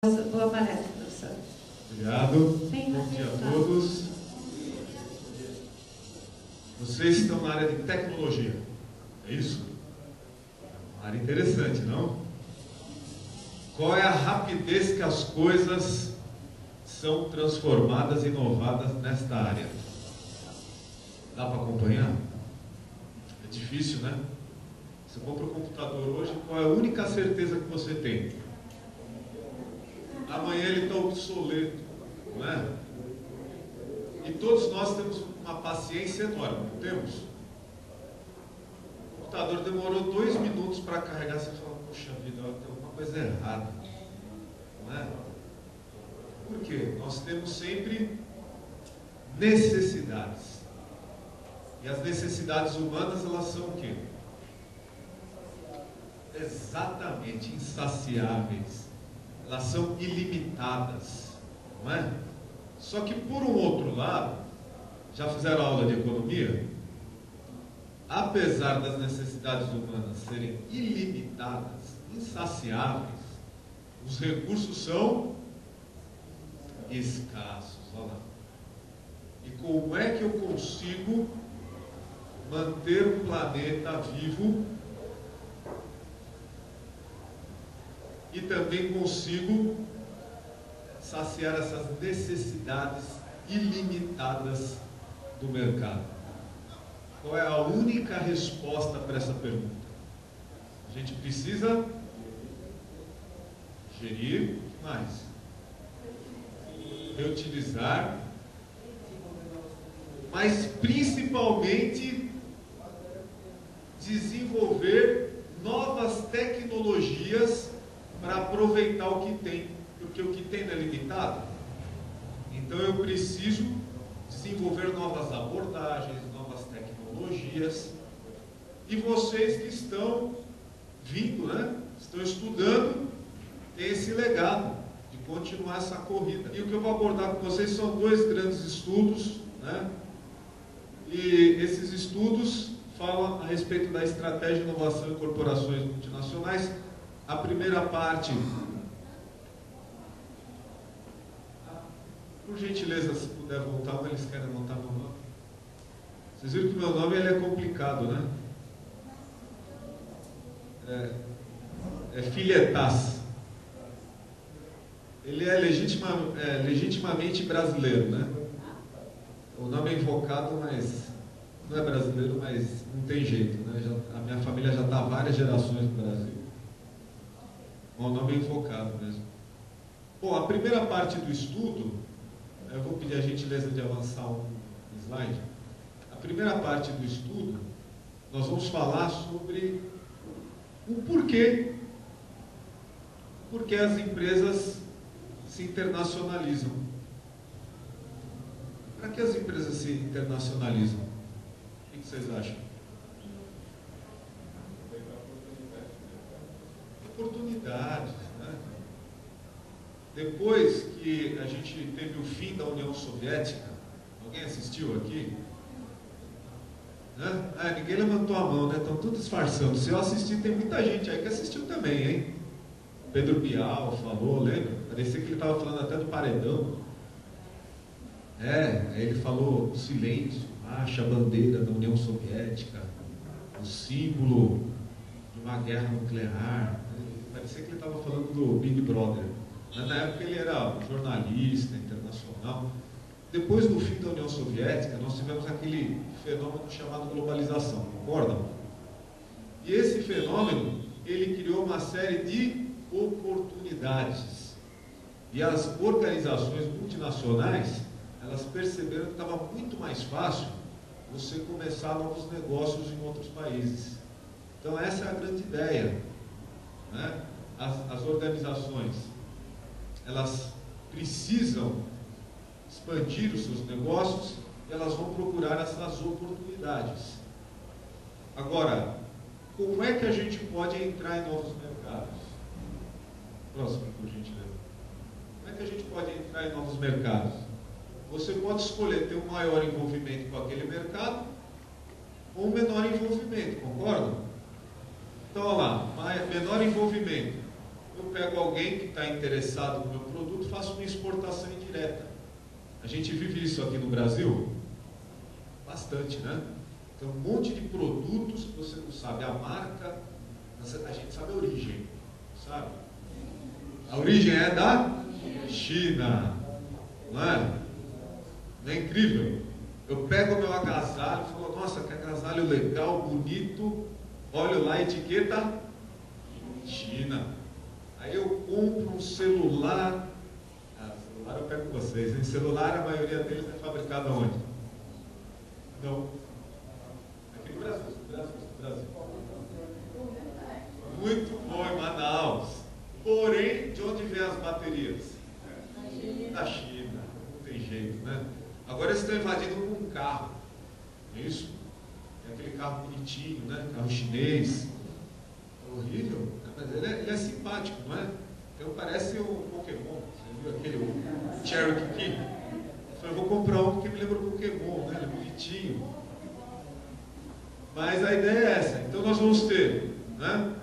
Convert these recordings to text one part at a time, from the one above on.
Boa palestra, professor. Obrigado. Bom dia a todos. Vocês estão na área de tecnologia, é isso? Uma área interessante, não? Qual é a rapidez que as coisas são transformadas e inovadas nesta área? Dá para acompanhar? É difícil, né? Você compra um computador hoje, qual é a única certeza que você tem? Amanhã ele está obsoleto, não é? E todos nós temos uma paciência enorme, não temos? O computador demorou 2 minutos para carregar, você fala, poxa vida, tem alguma coisa errada, não é? Por quê? Nós temos sempre necessidades. E as necessidades humanas, elas são o quê? Exatamente, insaciáveis. Elas são ilimitadas, não é? Só que por um outro lado, já fizeram aula de economia? Apesar das necessidades humanas serem ilimitadas, insaciáveis, os recursos são escassos, olha lá. E como é que eu consigo manter o planeta vivo e também consigo saciar essas necessidades ilimitadas do mercado? Qual é a única resposta para essa pergunta? A gente precisa gerir, o que mais? Reutilizar, mas principalmente desenvolver novas tecnologias para aproveitar o que tem, porque o que tem não é limitado. Então eu preciso desenvolver novas abordagens, novas tecnologias, e vocês que estão vindo, né, estão estudando, têm esse legado de continuar essa corrida. E o que eu vou abordar com vocês são 2 grandes estudos, né, e esses estudos falam a respeito da estratégia de inovação em corporações multinacionais. A primeira parte, por gentileza, se puder voltar, ou eles querem montar meu nome? Vocês viram que meu nome ele é complicado, né? É Filhetaz. Ele é legitimamente brasileiro, né? O nome é invocado, mas não é brasileiro, mas não tem jeito, né? A minha família já está há várias gerações no Brasil. O nome é invocado mesmo. Bom, a primeira parte do estudo, eu vou pedir a gentileza de avançar um slide. A primeira parte do estudo, nós vamos falar sobre o porquê as empresas se internacionalizam. Para que as empresas se internacionalizam? O que vocês acham? Oportunidades, né? Depois que a gente teve o fim da União Soviética, alguém assistiu aqui? Né? Ninguém levantou a mão, né? Estão todos disfarçando. Se eu assistir, tem muita gente aí que assistiu também, hein? Pedro Bial falou, lembra? Parecia que ele estava falando até do paredão. Aí ele falou o silêncio, acha a bandeira da União Soviética, o símbolo de uma guerra nuclear. Parecia que ele estava falando do Big Brother. Mas na época ele era jornalista internacional. Depois do fim da União Soviética, nós tivemos aquele fenômeno chamado globalização, concordam? E esse fenômeno, ele criou uma série de oportunidades. E as organizações multinacionais, elas perceberam que estava muito mais fácil você começar novos negócios em outros países. Então essa é a grande ideia, né? As organizações, elas precisam expandir os seus negócios e elas vão procurar essas oportunidades. Agora, como é que a gente pode entrar em novos mercados? Próximo, por gentileza. Como é que a gente pode entrar em novos mercados? Você pode escolher ter um maior envolvimento com aquele mercado ou um menor envolvimento, concordam? Então, olha lá, menor envolvimento. eu pego alguém que está interessado no meu produto, faço uma exportação indireta. A gente vive isso aqui no Brasil? Bastante, né? Então, um monte de produtos que você não sabe a marca, a gente sabe a origem, sabe? A origem é da China, não é? Não é incrível? Eu pego o meu agasalho e falo, nossa, que agasalho legal, bonito, olho lá a etiqueta, China. Aí eu compro um celular, celular eu pego com vocês, hein? Celular, a maioria deles é fabricado onde? Não. Aqui no Brasil, Brasil. Muito bom em Manaus. Porém, de onde vêm as baterias? Da China. Não tem jeito, né? Agora eles estão invadindo com um carro. É isso? É aquele carro bonitinho, né? Carro chinês. É horrível. Mas ele é simpático, não é? Então parece um Pokémon. Você viu aquele Cherokee? Eu falei, vou comprar um porque me lembra o Pokémon, né? Ele é bonitinho. Mas a ideia é essa. Então nós vamos ter, né?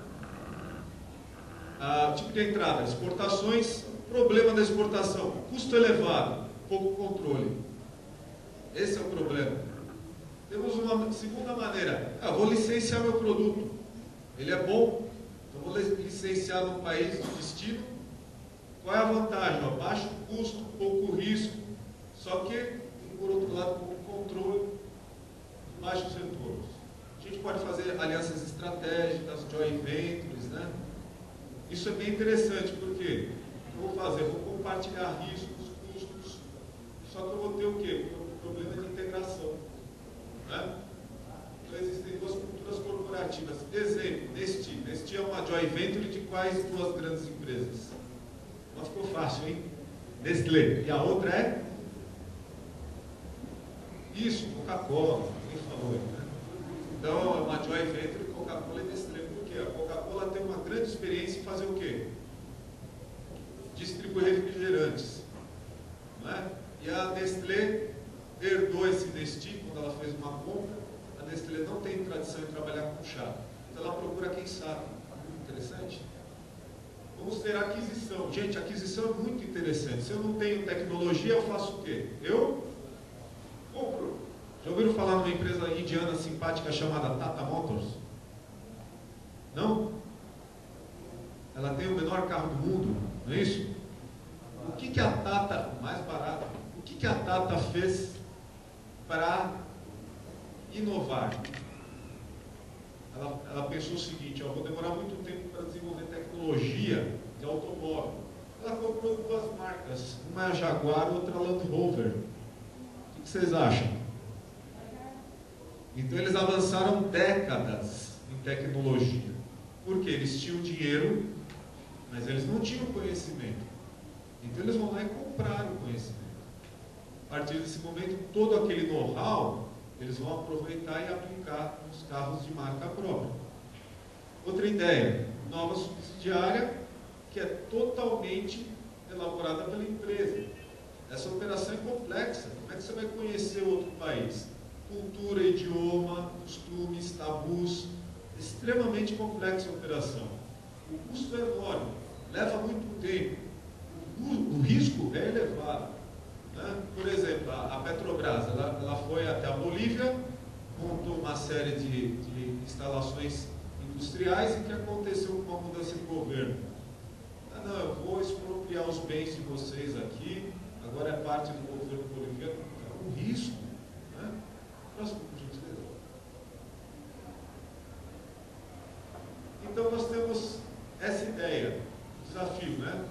Tipo de entrada, exportações, problema da exportação, custo elevado, pouco controle. Esse é o problema. Temos uma segunda maneira, vou licenciar meu produto. Ele é bom, então vou licenciar no país de destino. Qual é a vantagem? Baixo custo, pouco risco, só que, por outro lado, pouco controle, baixos retornos. A gente pode fazer alianças estratégicas, joint ventures, né? Isso é bem interessante, porque eu vou fazer? Vou compartilhar riscos, custos, só que eu vou ter o quê? O problema de integração, né? Então existem duas culturas corporativas. Exemplo, Nesti. Nesti é uma joint venture de quais duas grandes empresas? Não ficou fácil, hein? Nestlé. E a outra é? Isso, Coca-Cola. Quem falou aí, né? Então é uma joint venture Coca-Cola e Nestlé. Por quê? A Coca-Cola tem uma grande experiência em fazer o quê? Distribuir refrigerantes. Não é? E a Nestlé herdou esse Nesti quando ela fez uma compra. A Nestlé não tem tradição em trabalhar com chá. Então ela procura quem sabe. Muito interessante. Vamos ter aquisição. Gente, aquisição é muito interessante. Se eu não tenho tecnologia, eu faço o quê? Eu compro. Já ouviram falar numa empresa indiana simpática chamada Tata Motors? Não? Ela tem o menor carro do mundo, não é isso? O que a Tata, mais barato, o que a Tata fez para inovar? Ela pensou o seguinte, vou demorar muito tempo para desenvolver tecnologia de automóvel. Ela comprou duas marcas, uma é a Jaguar, outra a Land Rover. O que vocês acham? Então eles avançaram décadas em tecnologia. Porque eles tinham dinheiro, mas eles não tinham conhecimento. Então eles vão lá e compraram o conhecimento. A partir desse momento, todo aquele know-how eles vão aproveitar e aplicar nos carros de marca própria. Outra ideia, nova subsidiária, que é totalmente elaborada pela empresa. Essa operação é complexa. Como é que você vai conhecer outro país? Cultura, idioma, costumes, tabus. Extremamente complexa a operação. O custo é enorme, leva muito tempo. O risco é elevado. Né? Por exemplo, a Petrobras, ela foi até a Bolívia, montou uma série de instalações industriais e que aconteceu com uma mudança de governo. Não, eu vou expropriar os bens de vocês aqui, agora é parte do governo boliviano. É um risco. Né? Próximo, por gentileza. Então nós temos essa ideia, desafio, né?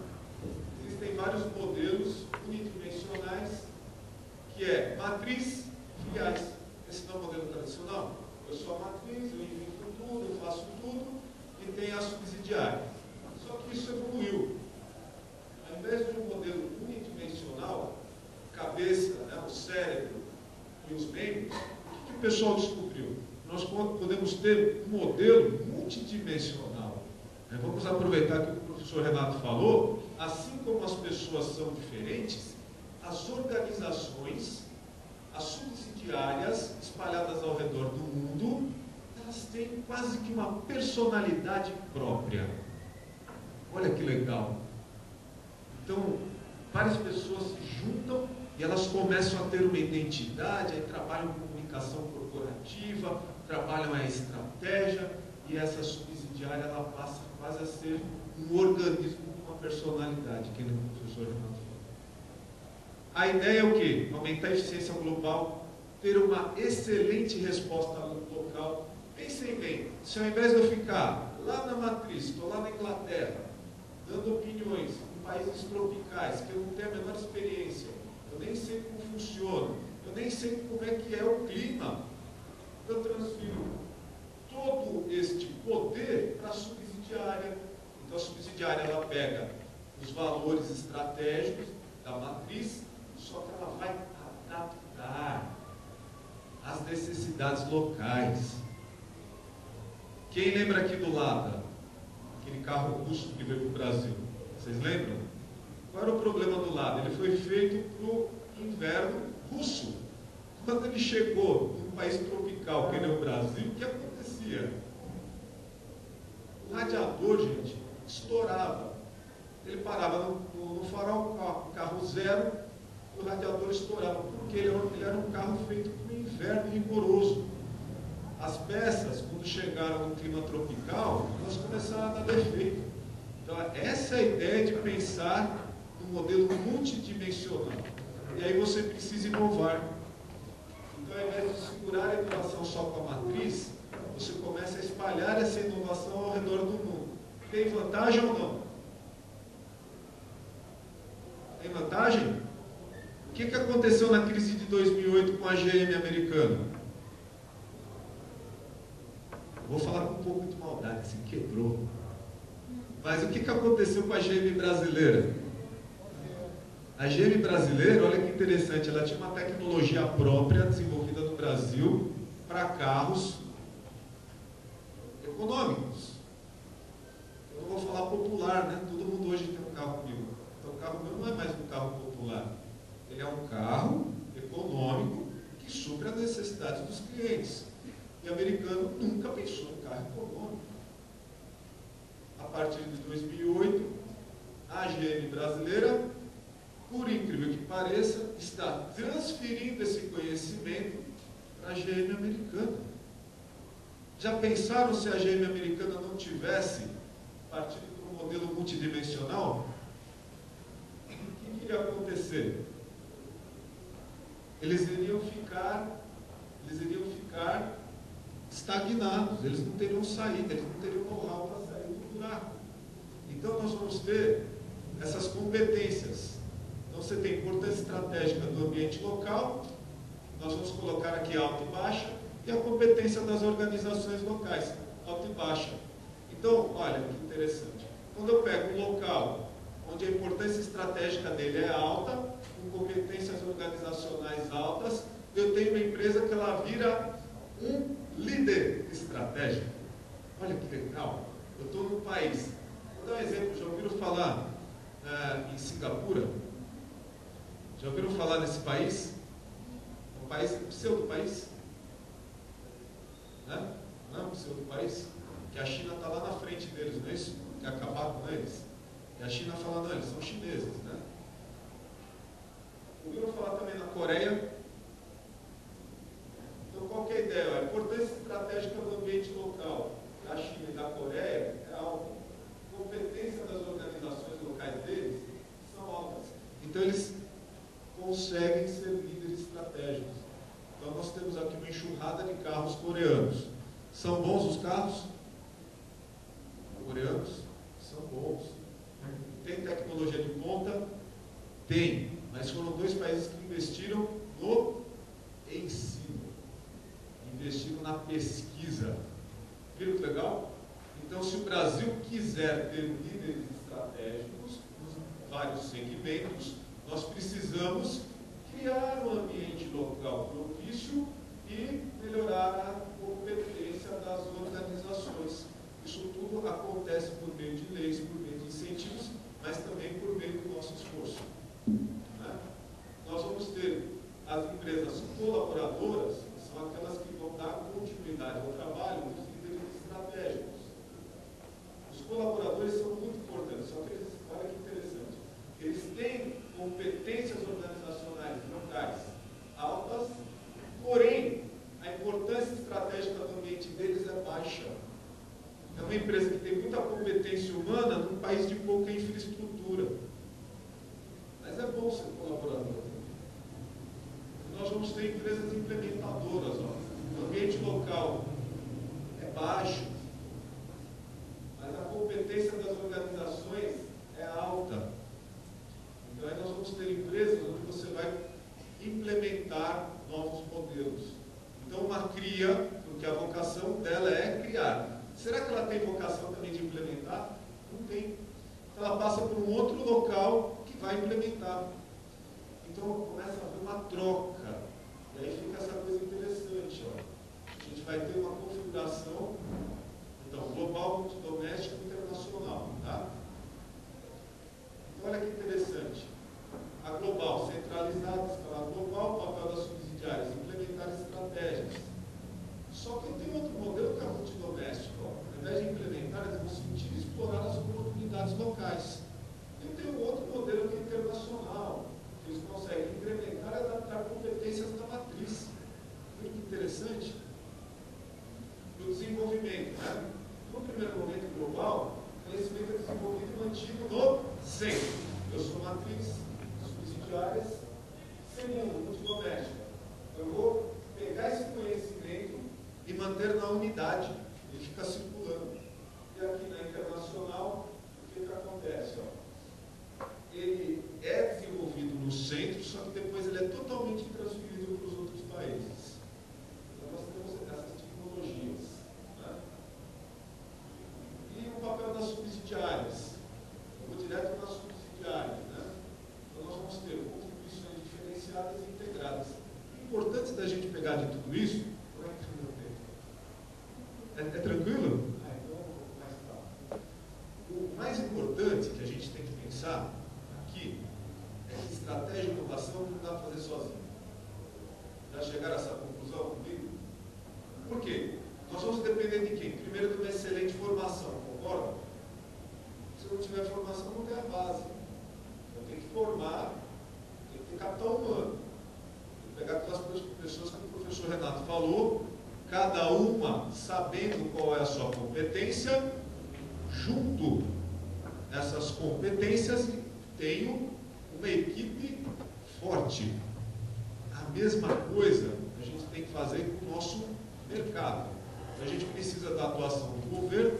Existem vários modelos unidimensionais, que é matriz, filiais. Esse não é o modelo tradicional. Eu sou a matriz, eu invento tudo, eu faço tudo, e tem a subsidiária. Só que isso evoluiu. Ao invés de um modelo unidimensional, cabeça, né, o cérebro e os membros, o que o pessoal descobriu? Nós podemos ter um modelo multidimensional. Vamos aproveitar que o professor Renato falou, assim como as pessoas são diferentes, as organizações, as subsidiárias espalhadas ao redor do mundo, elas têm quase que uma personalidade própria. Olha que legal. Então, várias pessoas se juntam e elas começam a ter uma identidade, aí trabalham com comunicação corporativa, trabalham a estratégia, e essa subsidiária ela passa quase a ser um organismo com uma personalidade, que nem o professor Renato falou. A ideia é o quê? Aumentar a eficiência global, ter uma excelente resposta local. Pensem bem, se ao invés de eu ficar lá na matriz, estou lá na Inglaterra, dando opiniões em países tropicais, que eu não tenho a menor experiência, eu nem sei como funciona, eu nem sei como é que é o clima, eu transfiro todo este poder para a subsidiária. Então a subsidiária ela pega os valores estratégicos da matriz, só que ela vai adaptar às necessidades locais. Quem lembra aqui do Lada? Aquele carro russo que veio para o Brasil. Vocês lembram? Qual era o problema do Lada? Ele foi feito para o inverno russo. Quando ele chegou num país tropical, que nem o Brasil, o que acontecia? O radiador, gente, estourava. Ele parava no farol, carro zero, e o radiador estourava, porque ele era um carro feito para o inverno rigoroso. As peças, quando chegaram no clima tropical, elas começaram a dar defeito. Então, essa é a ideia de pensar no modelo multidimensional. E aí você precisa inovar. Então, ao invés de segurar a inovação só com a matriz, você começa a espalhar essa inovação ao redor do mundo. Tem vantagem ou não? Tem vantagem? O que aconteceu na crise de 2008 com a GM americana? Vou falar com um pouco de maldade, assim, quebrou. Mas o que aconteceu com a GM brasileira? A GM brasileira, olha que interessante, ela tinha uma tecnologia própria desenvolvida no Brasil para carros econômicos. Eu não vou falar popular, né? Todo mundo hoje tem um carro comigo. Então o carro meu não é mais um carro popular. Ele é um carro econômico que supre as necessidades dos clientes. E o americano nunca pensou em carro econômico. A partir de 2008, a GM brasileira, por incrível que pareça, está transferindo esse conhecimento para a GM americana. Já pensaram se a GM americana não tivesse partido para um modelo multidimensional? O que iria acontecer? Eles iriam ficar estagnados, eles não teriam saída, eles não teriam know-how para sair do buraco. Então nós vamos ter essas competências. Então você tem importância estratégica do ambiente local, nós vamos colocar aqui alta e baixa, e a competência das organizações locais, alta e baixa. Então, olha que interessante. Quando eu pego um local onde a importância estratégica dele é alta, com competências organizacionais altas, eu tenho uma empresa que ela vira um líder estratégico. Olha que legal. Eu estou num país. Vou dar um exemplo. Já ouviram falar em Singapura? Já ouviram falar nesse país? Um país, pseudo-país? Né? Não é um pseudo-país? Que a China está lá na frente deles, não é isso? Quer acabar com eles? E a China fala, não, eles são chineses, né? Ouviram falar também na Coreia? Então, qual que é a ideia? A importância estratégica do ambiente local da China e da Coreia é alta. A competência das organizações locais deles são altas. Então, eles conseguem ser líderes estratégicos. Então, nós temos aqui uma enxurrada de carros coreanos. São bons os carros? Coreanos? São bons. Tem tecnologia de ponta? Tem. Mas foram dois países que investiram no ensino. Investiram na pesquisa. Viram que legal? Então, se o Brasil quiser ter líderes estratégicos nos vários segmentos, nós precisamos criar um ambiente local propício e melhorar a competência das organizações. Isso tudo acontece por meio de leis, por meio de incentivos, mas também por meio do nosso esforço. Né? Nós vamos ter as empresas colaboradoras, que são aquelas que vão dar continuidade ao trabalho dos líderes estratégicos. Os colaboradores são muito importantes. competências organizacionais locais altas, porém, a importância estratégica do ambiente deles é baixa. É uma empresa que tem muita competência humana num país de pouca infraestrutura. Mas é bom ser colaborador. Nós vamos ter empresas implementadoras. Ó. O ambiente local é baixo, mas a competência das organizações é alta. Então, aí nós vamos ter empresas onde você vai implementar novos modelos. Então, uma cria, porque a vocação dela é criar. Será que ela tem vocação também de implementar? Não tem. Então, ela passa por um outro local que vai implementar. Então, começa a haver uma troca. E aí fica essa coisa interessante. Ó. A gente vai ter uma configuração, então, global, multidoméstico e internacional. Tá? Então, olha que interessante. A global, centralizada, escala global, papel das subsidiárias, implementar estratégias. Só que tem outro modelo que é multidoméstico. Ó. Ao invés de implementar, eles vão sentir e explorar as oportunidades locais. E tem um outro modelo que é internacional. Eles conseguem incrementar e adaptar competências da matriz. Muito interessante. No desenvolvimento, né? No primeiro momento global, o conhecimento é desenvolvido e mantido no centro. Eu sou matriz, subsidiárias. Segundo, multidoméstico. Eu vou pegar esse conhecimento e manter na unidade. Ele fica circulando. E aqui na internacional, o que acontece? Ó? Ele é desenvolvido no centro, só que depois ele é totalmente transferido para os outros países. Então nós temos essas tecnologias. Né? E o papel das subsidiárias. Eu vou direto nas subsidiárias. Né? Então nós vamos ter contribuições diferenciadas e integradas. O importante da gente pegar de tudo isso, como é que fica o meu tempo? É tranquilo? Então eu vou mais claro. O mais importante que a gente tem que pensar aqui é que estratégia e inovação não dá para fazer sozinho. Já chegaram a essa conclusão comigo? Por quê? Nós vamos depender de quem? Primeiro, de uma excelente formação, concorda? Se não tiver formação, não tem a base. Eu tenho que formar, tem que ter capital humano. Tem que pegar aquelas pessoas que o professor Renato falou, cada uma sabendo qual é a sua competência, junto essas competências, tenho uma equipe forte. A mesma coisa a gente tem que fazer com o nosso mercado. A gente precisa da atuação do governo.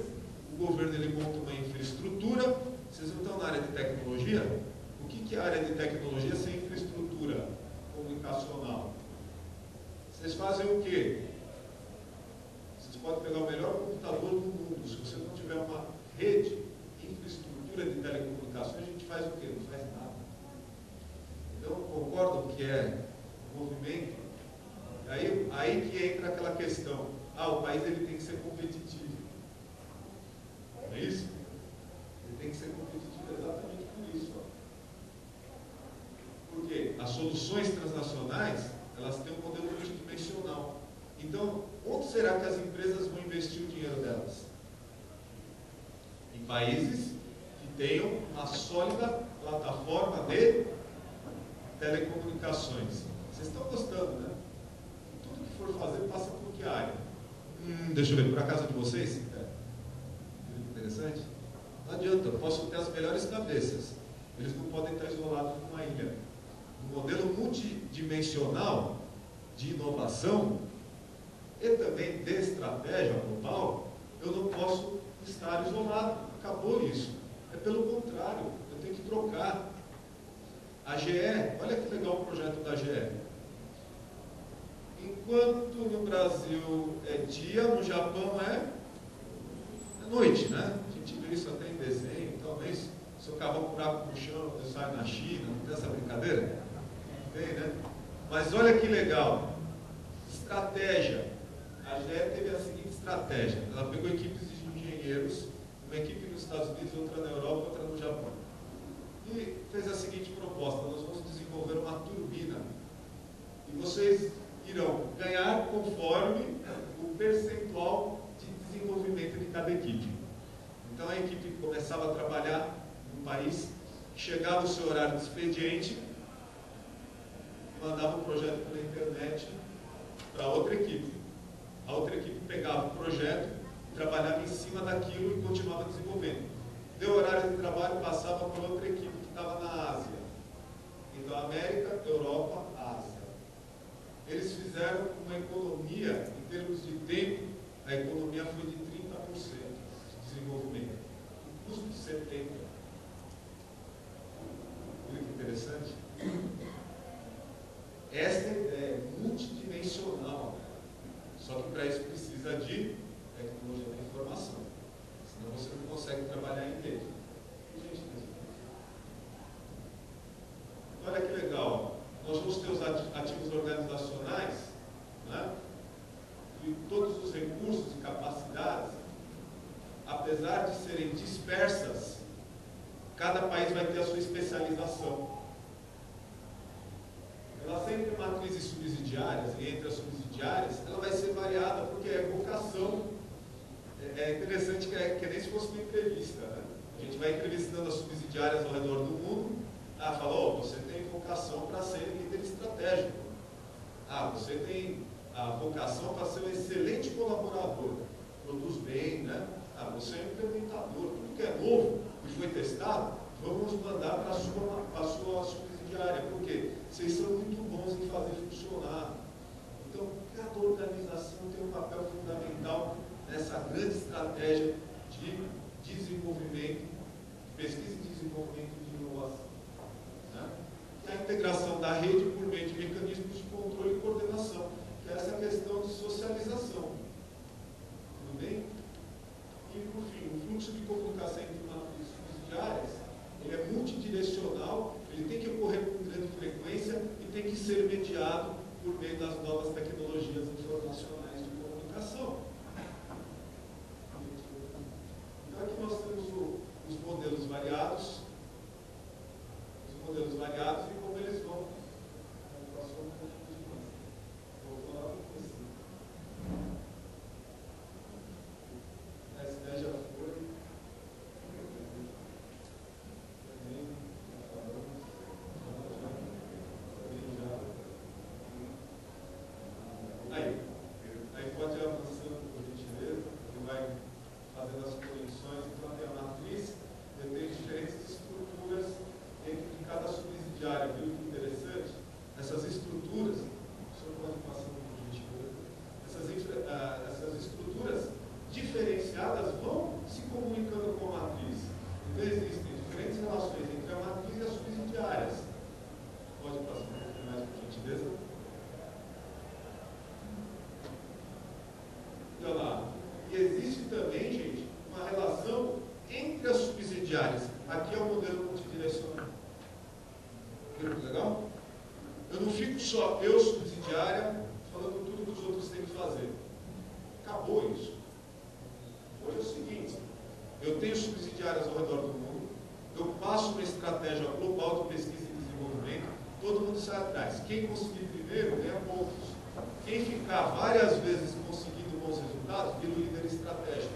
O governo ele monta uma infraestrutura. Vocês não estão na área de tecnologia? O que é a área de tecnologia sem infraestrutura comunicacional? Vocês fazem o quê? Vocês podem pegar o melhor computador do mundo. Se você não tiver uma rede, infraestrutura de telecomunicações, a gente faz o quê? Não faz nada. Então, concordam que é movimento? Aí que entra aquela questão. O país ele tem que ser competitivo. Não é isso? Ele tem que ser competitivo exatamente por isso. Ó. Porque as soluções transnacionais, elas têm um modelo multidimensional. Então, onde será que as empresas vão investir o dinheiro delas? Em países que tenham uma sólida plataforma de telecomunicações. Vocês estão gostando, né? Tudo que for fazer passa por que área? Deixa eu ver, por acaso de vocês? Interessante? Não adianta, eu posso ter as melhores cabeças. Eles não podem estar isolados numa ilha. No modelo multidimensional de inovação e também de estratégia global, eu não posso estar isolado. Acabou isso. É pelo contrário, eu tenho que trocar. A GE, olha que legal o projeto da GE. Enquanto no Brasil é dia, no Japão é noite, né? A gente vê isso até em desenho, talvez se eu cavar um buraco no chão, eu saio na China, não tem essa brincadeira? Tem, né? Mas olha que legal. Estratégia. A GE teve a seguinte estratégia. Ela pegou equipes de engenheiros, uma equipe nos Estados Unidos, outra na Europa, outra no Japão. E fez a seguinte proposta: nós vamos desenvolver uma turbina. E vocês irão ganhar conforme o percentual de desenvolvimento de cada equipe. Então a equipe começava a trabalhar num país chegava o seu horário de expediente, mandava o projeto pela internet para outra equipe. A outra equipe pegava o projeto, trabalhava em cima daquilo e continuava desenvolvendo. Deu horário de trabalho, passava por outra equipe que estava na Ásia. Então, América, Europa, Ásia. Eles fizeram uma economia, em termos de tempo, a economia foi de 30% de desenvolvimento. O custo de 70%. Olha que interessante. Essa é multidimensional. Só que para isso precisa de tecnologia da informação. Senão você não consegue trabalhar em rede. Olha que legal. Nós vamos ter os ativos organizacionais, né? E todos os recursos e capacidades, apesar de serem dispersas, cada país vai ter a sua especialização. Ela sempre matrizes subsidiárias, e entre as subsidiárias, ela vai ser variada, porque é vocação. É interessante que é nem se fosse uma entrevista, né? A gente vai entrevistando as subsidiárias ao redor do mundo. Falou, você tem vocação para ser líder estratégico. Você tem a vocação para ser um excelente colaborador. Produz bem, né? Você é um implementador. Tudo que é novo e foi testado, vamos mandar para a sua subsidiária, porque vocês são muito bons em fazer funcionar. Então, cada organização tem um papel fundamental nessa grande estratégia de desenvolvimento, pesquisa e desenvolvimento de inovação. Né? E a integração da rede por meio de mecanismos de controle e coordenação, que é essa questão de socialização. Tudo bem? E, por fim, o fluxo de comunicação entre matrizes subsidiárias, ele é multidirecional, ele tem que ocorrer com grande frequência e tem que ser mediado por meio das novas tecnologias informacionais de comunicação. Então, aqui nós temos os modelos variados, e como eles vão. Passou um pouco de mais. Voltou lá para você. Essa ideia já foi. Aí pode ir avançando, por gentileza, e vai fazendo as conexões. Então, tem a matriz, eu tenho diferentes estruturas dentro de cada subsidiária. Viu que interessante? Essas estruturas, o senhor pode passar, por gentileza, essas estruturas diferenciadas vão se comunicando com a matriz. Então, existem diferentes relações entre a matriz e as subsidiárias. Pode passar um pouco mais, por gentileza? Olha lá. E existe também, gente, uma relação entre as subsidiárias. Aqui é o modelo multidirecional. Viu que legal? Eu não fico só eu, subsidiária, falando tudo que os outros têm que fazer. Acabou isso. Hoje é o seguinte, eu tenho subsidiárias ao redor do mundo, eu passo uma estratégia global de pesquisa e desenvolvimento, todo mundo sai atrás. Quem conseguir primeiro, ganha pontos. Quem ficar várias vezes conseguindo bons resultados, vira o líder estratégico.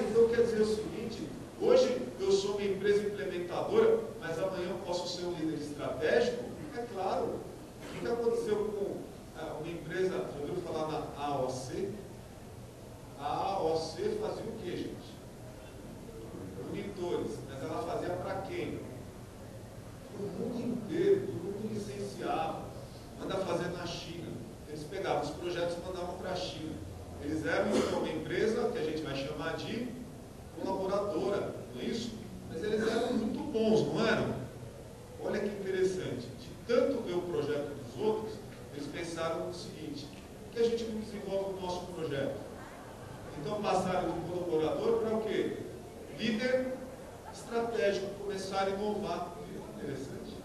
Então quer dizer o seguinte, hoje eu sou uma empresa implementadora, mas amanhã eu posso ser um líder estratégico? É claro. O que aconteceu com uma empresa, já ouviu falar na AOC? A AOC fazia o quê, gente? Monitores. Mas ela fazia para quem? Para o mundo inteiro, todo mundo licenciava. Manda fazer na China. Eles pegavam os projetos e mandavam para a China. Eles eram então uma empresa que a gente vai chamar de colaboradora, não é isso? Mas eles eram muito bons, não eram? Olha que interessante. De tanto ver o projeto dos outros, eles pensaram no seguinte: por que a gente não desenvolve o nosso projeto? Então passaram de colaborador para o quê? Líder estratégico, começaram a inovar. Interessante.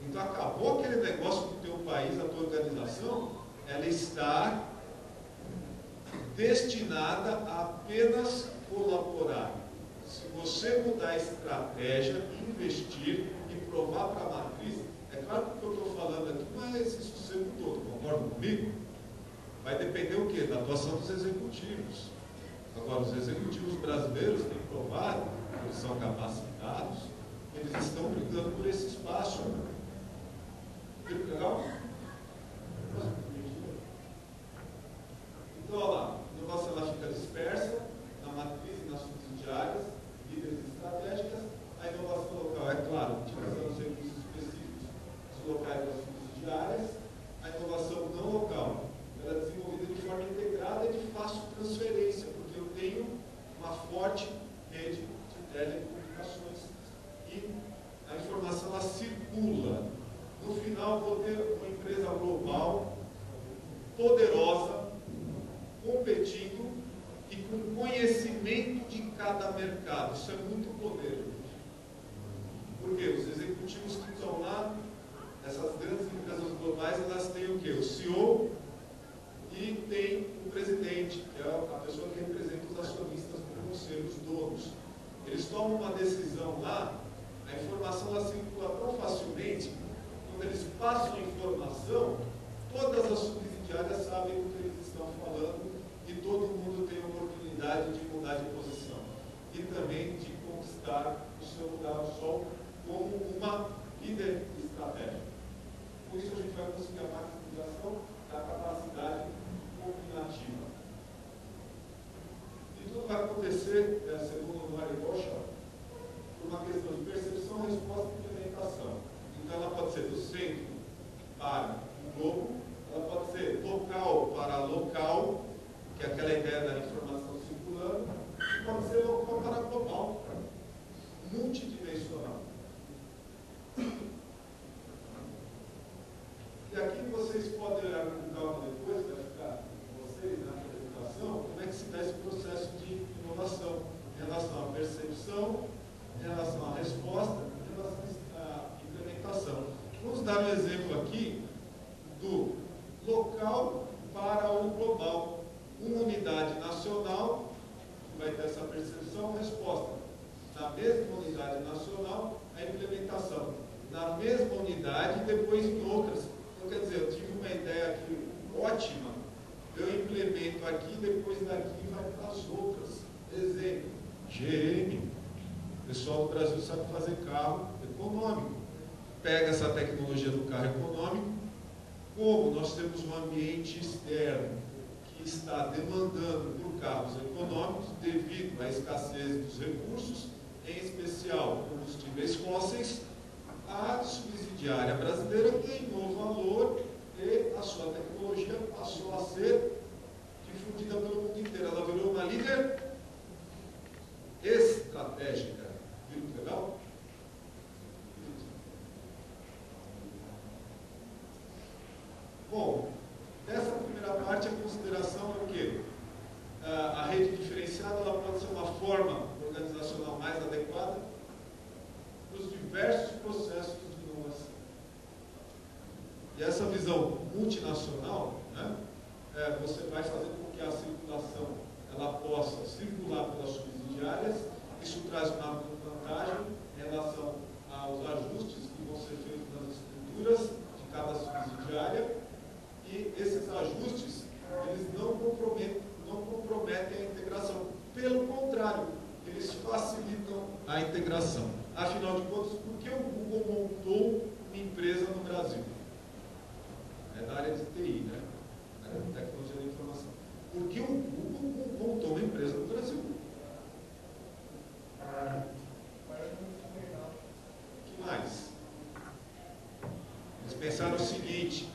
Então acabou aquele negócio do teu país, a tua organização, ela está destinada a apenas colaborar. Se você mudar a estratégia, investir e provar para a matriz, é claro que o que eu estou falando aqui não é esse sossego todo, concorda comigo? Vai depender o quê? Da atuação dos executivos. Agora, os executivos brasileiros têm provado que eles são capacitados, Eles estão brigando por esse espaço. Viu que legal? Então, olha lá, a inovação ela fica dispersa na matriz e nas subsidiárias, líderes estratégicas. A inovação local, é claro, utilizando os recursos específicos dos locais das subsidiárias. A inovação não local, ela é desenvolvida de forma integrada e de fácil transferência, porque eu tenho uma forte rede de telecomunicações e a informação ela circula. No final, vou ter uma empresa global, poderosa, competindo e com conhecimento de cada mercado. Isso é muito poder. Por quê? Os executivos que estão lá, essas grandes empresas globais, elas têm o quê? O CEO e tem o presidente, que é a pessoa que representa os acionistas do conselho, os donos. Eles tomam uma decisão lá, a informação ela circula tão facilmente, quando eles passam a informação, todas as subsidiárias sabem do que eles estão falando e todo mundo tem a oportunidade de mudar de posição e também de conquistar o seu lugar ao sol como uma líder estratégica. Com isso a gente vai conseguir a maximização da capacidade combinativa. E tudo vai acontecer, segundo o Mari Rocha, por uma questão de percepção, resposta e implementação. Então ela pode ser do centro para o globo, ela pode ser local para local, que é aquela ideia da informação circulando, e pode ser local para global, multidimensional. E aqui vocês podem olhar com calma depois, vai ficar com vocês na apresentação, como é que se dá esse processo de inovação, em relação à percepção, em relação à resposta, em relação à implementação. Vamos dar um exemplo aqui do local para o global. Uma unidade nacional, que vai ter essa percepção, resposta. Na mesma unidade nacional, a implementação. Na mesma unidade, depois em outras. Então, quer dizer, eu tive uma ideia aqui ótima, eu implemento aqui, depois daqui vai para as outras. Exemplo, GM. O pessoal do Brasil sabe fazer carro econômico. Pega essa tecnologia do carro econômico, como nós temos um ambiente externo que está demandando por carros econômicos devido à escassez dos recursos, em especial combustíveis fósseis, a subsidiária brasileira ganhou valor e a sua tecnologia passou a ser difundida pelo mundo inteiro. Ela virou uma líder estratégica. Viu que legal? Bom, dessa primeira parte, a consideração é o quê? A rede diferenciada ela pode ser uma forma organizacional mais adequada para os diversos processos de inovação. E essa visão multinacional, né, você vai fazer com que a circulação ela possa circular pelas subsidiárias. Isso traz uma vantagem em relação aos ajustes que vão ser feitos nas estruturas de cada subsidiária. E esses ajustes, eles não comprometem a integração. Pelo contrário, eles facilitam a integração. Afinal de contas, por que o Google montou uma empresa no Brasil? É da área de TI, né? Da área de tecnologia da informação. Por que o Google montou uma empresa no Brasil? O que mais? Eles pensaram o seguinte: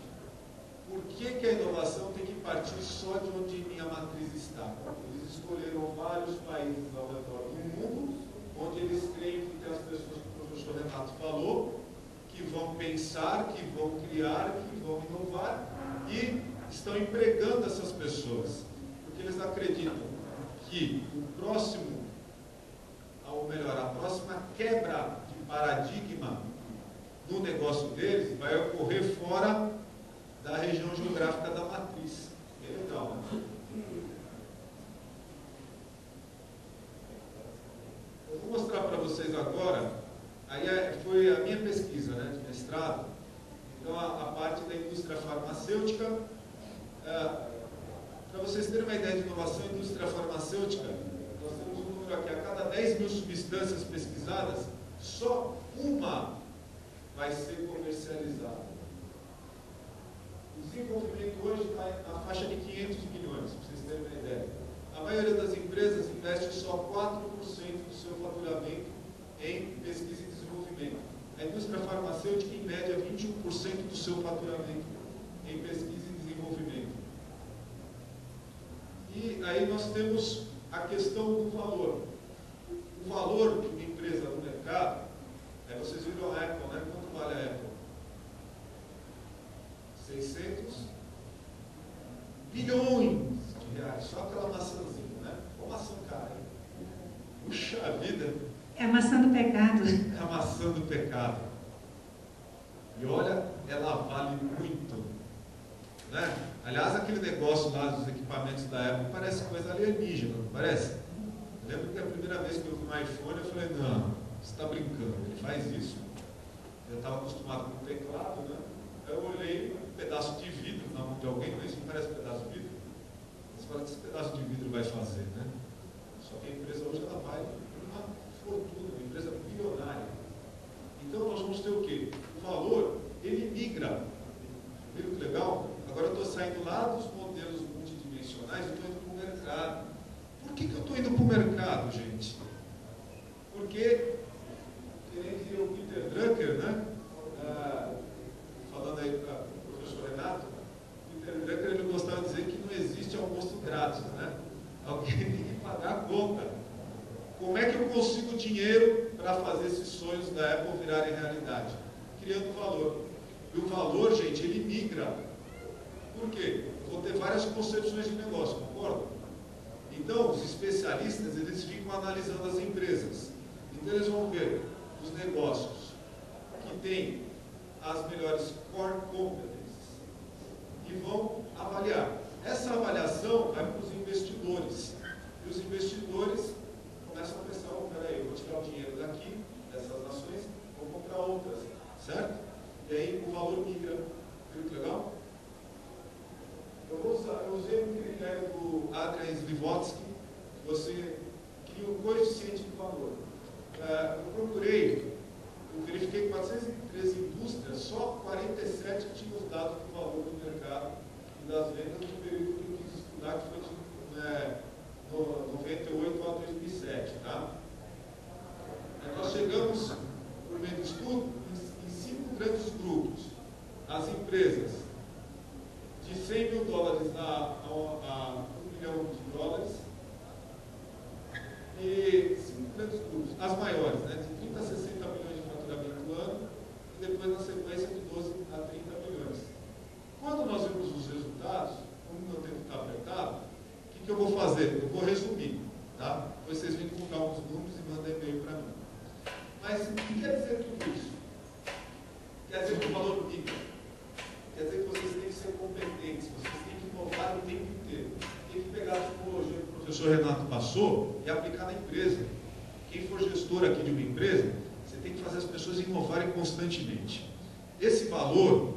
por que a inovação tem que partir só de onde minha matriz está? Eles escolheram vários países ao redor do mundo, onde eles creem que tem as pessoas que o professor Renato falou, que vão pensar, que vão criar, que vão inovar, e estão empregando essas pessoas. Porque eles acreditam que o próximo, ou melhor, a próxima quebra de paradigma do negócio deles vai ocorrer fora da região geográfica da matriz. É legal, né? Eu vou mostrar para vocês agora, aí foi a minha pesquisa, né, de mestrado, então a parte da indústria farmacêutica. Para vocês terem uma ideia de inovação, a indústria farmacêutica, nós temos um número aqui, a cada 10 mil substâncias pesquisadas, só uma vai ser comercializada. O desenvolvimento hoje está na faixa de 500 milhões, para vocês terem uma ideia. A maioria das empresas investe só 4% do seu faturamento em pesquisa e desenvolvimento. A indústria farmacêutica, em média, 21% do seu faturamento em pesquisa e desenvolvimento. E aí nós temos a questão do valor. O valor de uma empresa no mercado, vocês viram a Apple, né? Quanto vale a Apple? 600 bilhões de reais, só aquela maçãzinha, né? Uma maçã cara. Puxa vida! É a maçã do pecado. É a maçã do pecado. E olha, ela vale muito. Né? Aliás, aquele negócio lá dos equipamentos da Apple parece coisa alienígena, não parece? Eu lembro que a primeira vez que eu vi um iPhone, eu falei, não, você está brincando, ele faz isso. Eu estava acostumado com o teclado, né? Aí eu olhei um pedaço de vidro na mão de alguém, mas isso não parece um pedaço de vidro. Você fala que esse pedaço de vidro vai fazer, né? Só que a empresa hoje ela vai uma fortuna, uma empresa bilionária. Então nós vamos ter o quê? O valor, ele migra. Viram que legal? Agora eu estou saindo lá dos modelos multidimensionais e estou indo para o mercado. Por que eu estou indo para o mercado, gente? Porque, que nem dizia o Peter Drucker, né? Falando aí para o professor Renato, Peter Drucker ele gostava de dizer que não existe almoço grátis, né? Alguém tem que pagar a conta. Como é que eu consigo dinheiro para fazer esses sonhos da Apple virarem realidade? Criando valor. E o valor, gente, ele migra. Por quê? Eu vou ter várias concepções de negócio, concorda? Então, os especialistas, eles ficam analisando as empresas. Então, eles vão ver os negócios que têm as melhores core competence e vão avaliar. Essa avaliação vai para os investidores. E os investidores começam a pensar, peraí, eu vou tirar o dinheiro daqui, dessas ações, vou comprar outras, certo? E aí o valor migra. Viu que legal? Eu usei um critério do Adrian Slivotsky, que você cria um coeficiente de valor. Eu procurei, eu verifiquei 413 indústrias, só 47 tinham os dados do valor do mercado e das vendas no período que eu quis estudar, que foi de 98 a 2007. Tá? Nós chegamos, por meio do estudo, em 5 grandes grupos. As empresas de 100 mil dólares a 1 milhão de dólares e 5 grandes grupos, as maiores, né, de 30 a 60 milhões de faturamento no ano e depois na sequência de 12 a 30 milhões. Quando nós vemos os resultados, como meu tempo está apertado, o que eu vou fazer? Eu vou resumir, tá? Depois vocês vêm colocar uns números e mandem e-mail para mim. Mas o que quer dizer tudo isso? Quer dizer que o valor migra. Quer dizer que vocês têm que ser competentes, vocês têm que inovar o tempo inteiro. Tem que pegar a tecnologia que o professor Renato passou e aplicar na empresa. Quem for gestor aqui de uma empresa, você tem que fazer as pessoas inovarem constantemente. Esse valor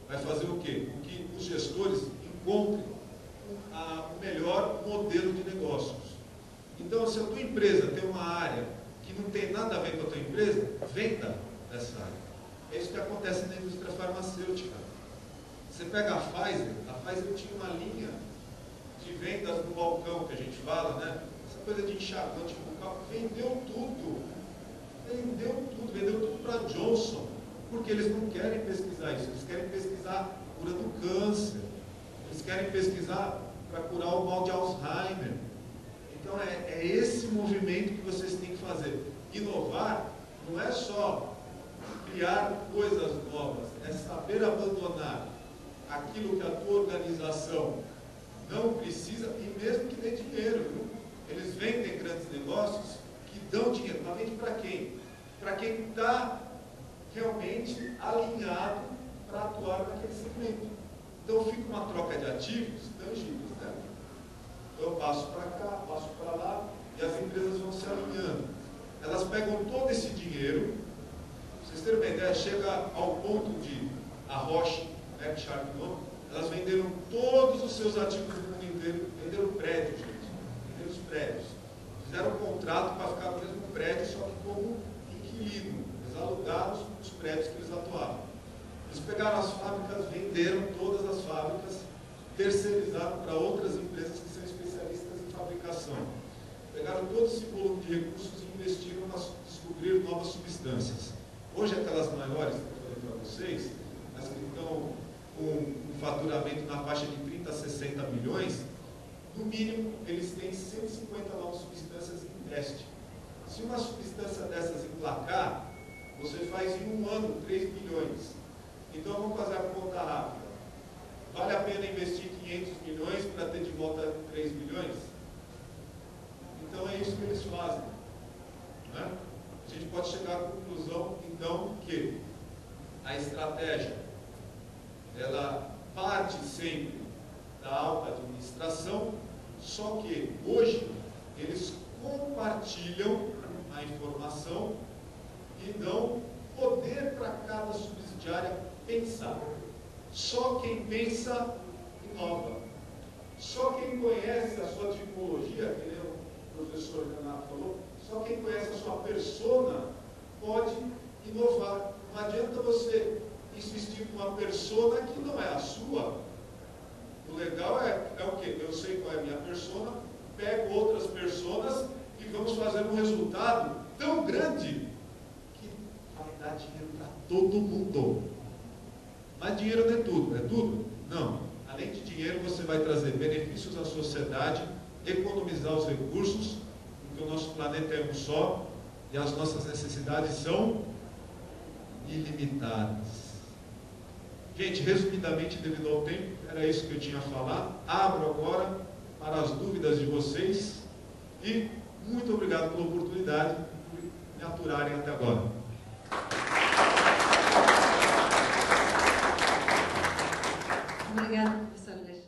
vai fazer o quê? Com que os gestores encontrem o melhor modelo de negócios. Então, se a tua empresa tem uma área que não tem nada a ver com a tua empresa, venda essa área. É isso que acontece na indústria farmacêutica. Você pega a Pfizer tinha uma linha de vendas no balcão, que a gente fala, né? Essa coisa de enxaguante bucal, vendeu tudo para Johnson, porque eles não querem pesquisar isso, eles querem pesquisar a cura do câncer, eles querem pesquisar para curar o mal de Alzheimer. Então é esse movimento que vocês têm que fazer. Inovar não é só criar coisas novas, é saber abandonar aquilo que a tua organização não precisa e mesmo que dê dinheiro. Viu? Eles vendem grandes negócios que dão dinheiro. Mas vende para quem? Para quem está realmente alinhado para atuar naquele segmento. Então fica uma troca de ativos tangíveis. Né? Então eu passo para cá, passo para lá e as empresas vão se alinhando. Elas pegam todo esse dinheiro, pra vocês terem uma ideia, chega ao ponto de a Roche, elas venderam todos os seus ativos no mundo inteiro, venderam prédios, gente, venderam os prédios. Fizeram um contrato para ficar no mesmo prédio, só que como inquilino. Eles alugaram os prédios que eles atuavam. Eles pegaram as fábricas, venderam todas as fábricas, terceirizaram para outras empresas que são especialistas em fabricação. Pegaram todo esse volume de recursos e investiram para descobrir novas substâncias. Hoje, aquelas maiores que eu falei para vocês, as que estão com um faturamento na faixa de 30 a 60 milhões, no mínimo, eles têm 150 novas substâncias em teste. Se uma substância dessas emplacar, você faz em um ano 3 bilhões. Então, vamos fazer a conta rápida. Vale a pena investir 500 milhões para ter de volta 3 bilhões? Então, é isso que eles fazem. Né? A gente pode chegar à conclusão, então, que a estratégia, ela parte sempre da alta administração, só que hoje eles compartilham a informação e dão poder para cada subsidiária pensar. Só quem pensa inova. Só quem conhece a sua tipologia, que nem o professor Renato falou, só quem conhece a sua persona pode inovar. Não adianta você insistir com uma persona que não é a sua. O legal é o quê? Eu sei qual é a minha persona, pego outras personas e vamos fazer um resultado tão grande que vai dar dinheiro para todo mundo. Mas dinheiro não é tudo. É tudo? Não. Além de dinheiro, você vai trazer benefícios à sociedade, economizar os recursos, porque o nosso planeta é um só e as nossas necessidades são ilimitadas. Gente, resumidamente, devido ao tempo, era isso que eu tinha a falar. Abro agora para as dúvidas de vocês e muito obrigado pela oportunidade por me aturarem até agora. Obrigada, professor Alexandre.